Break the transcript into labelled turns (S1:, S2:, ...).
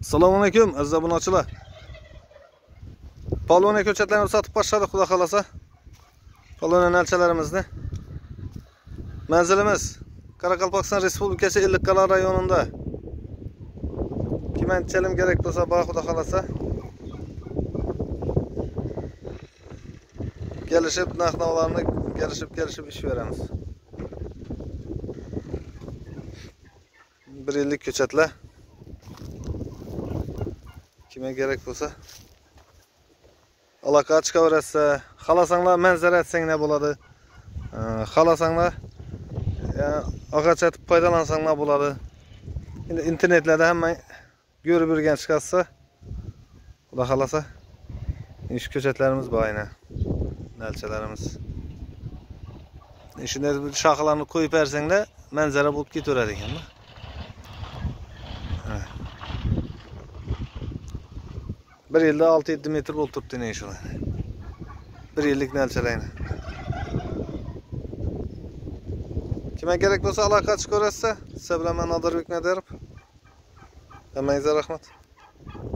S1: Assalomu alaykum aziz obunachilar. Polvon ko'chatlarni sotib boshladik, xudo xolasa. Polvon nalchalarimizni. Manzilimiz Qoraqalpog'iston Respublikasi Ellikqal'a rayonida. Kimdan chalim kerak bo'lsa, bor xudo xolasa. Kelishib, narx-navolarni kelishib ish beramiz. 1 yillik ko'chatlar. Kimga kerak bo'lsa aloqa chiqaversa, xohlasanglar manzara atsanglar bo'ladi. Xohlasanglar og'ach atib foydalansanglar bo'ladi. Endi internetlarda hamma ko'rib yurgan chiqarsa, xudo xolasa ish ko'chatlarimiz bor aynan. Nalchalarimiz. Shunday shoxlarni qo'yib bersanglar, manzara bo'lib ketaveradi ekan-da. 1 yilda 6-7 metr bo'lib turibdi ne shular. 1 yillik nalchalayni. Kimga kerak bo'lsa aloqa chiqarsa, siz bilan men Nodirbek Nadirov. Hammangizga rahmat.